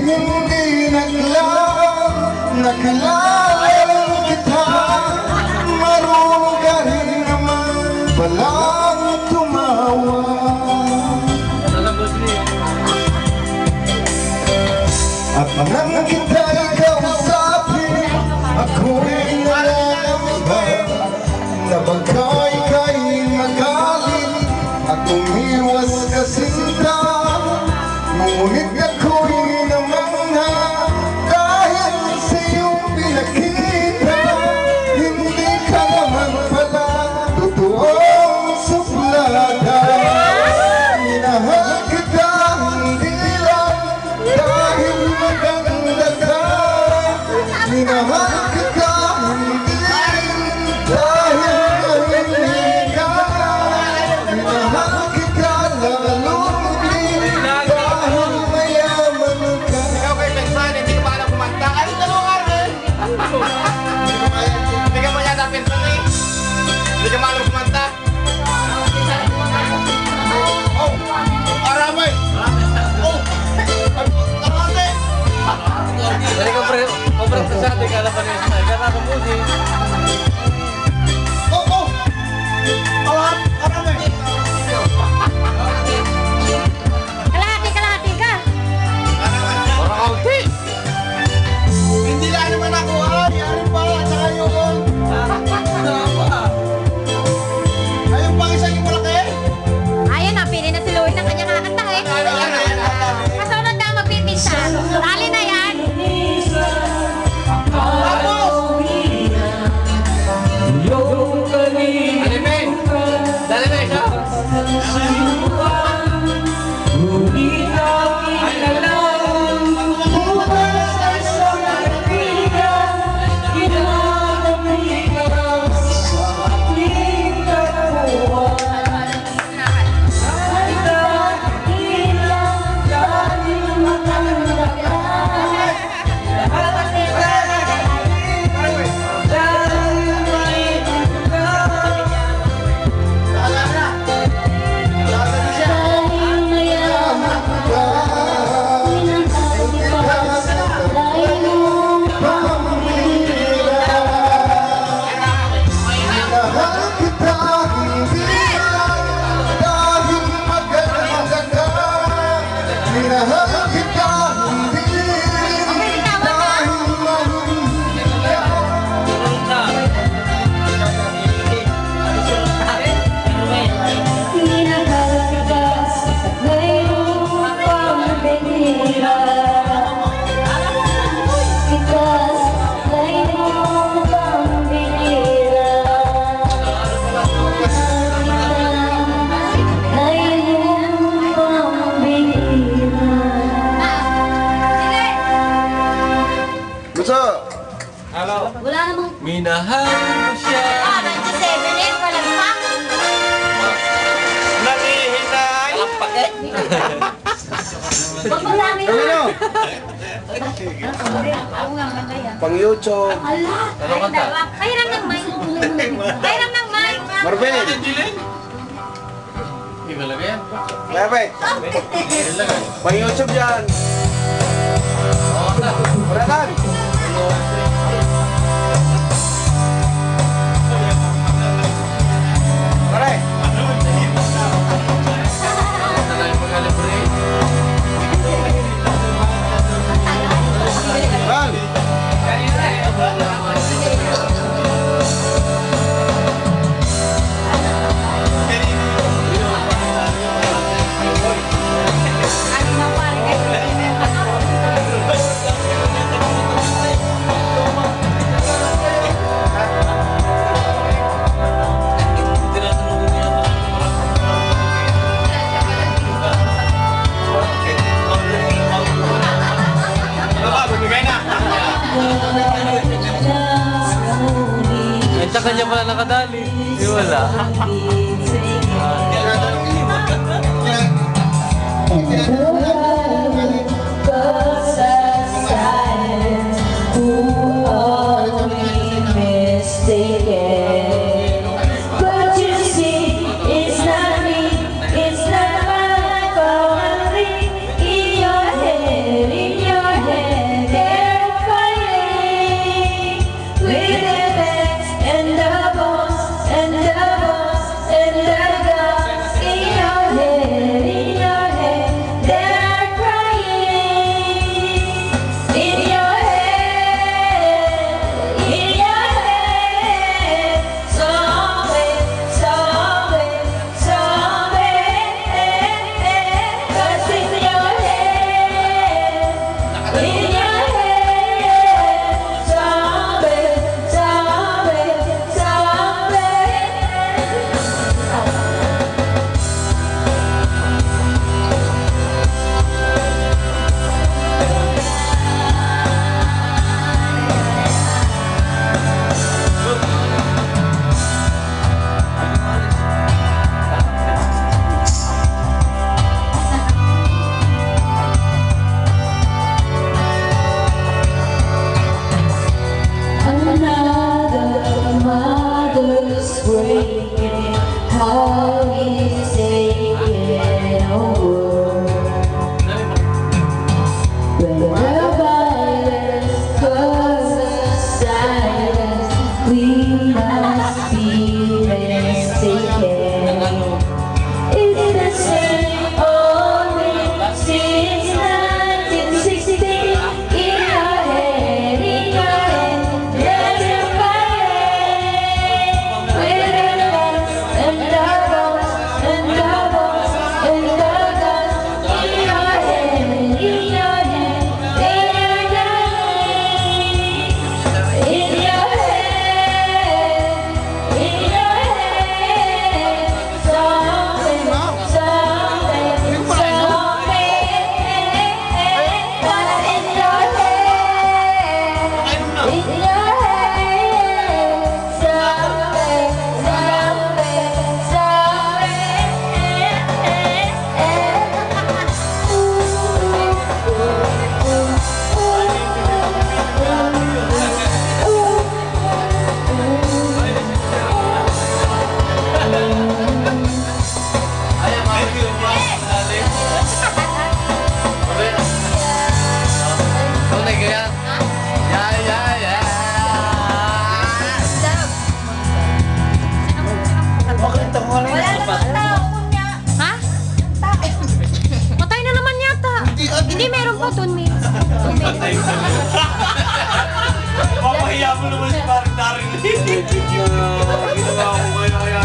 hindi nakilala kita, marunong ka rin naman palang tumawa. At nang kita'y kausapin, ako'y nalalaman na baka ika'y magalit at umiwas ka sinta. Ngunit ako'y namangha dahil sa iyong pinakita, hindi ka naman pala totoong suplada. Minahal kita hindi lang dahil maganda ka, minahal kita hindi dahil mahilig ka, minahal kita lalong din dahil mayaman ka. Ikaw kay Pensan, hindi ka pa alam kumanta. Ay, talungan eh! Hindi ka pa yata Pensan eh. Hindi ka maalam kumanta. Oh! Aramay! Oh! Arate! Dari kompres pesat di kala panis karena kemudian. Oh! Oh! Alat! Aramay! Kalahati ka. Orang audi. Hindi lang naman ako ay! Ano pa? Saka yun! Ayun pang isang yung malaki? Ayun, napili na si Louie ng kanyang kakanta eh. Kasunod na magpipinta. Tali na yan. Dale be siya. Wala namang... Minahal mo siya. 97 eh, walang pa. Nalihinay! Kalakpak eh. Wag mo lang yun. Ako nga, ganda yan. Pang YouTube. Ala! Ano kanta? Pahiram ng mic. Pahiram ng mic. Marvin! Hindi ba lagay yan? Bebe! Pang YouTube dyan! Muratan! Pare! Ral! Ano na pare? Sa kanya pala nakadali. Di wala. In your head, Hindi, meron po 2 minutes. Papahiya mo naman si Parang Darin. Ginawa ko kaya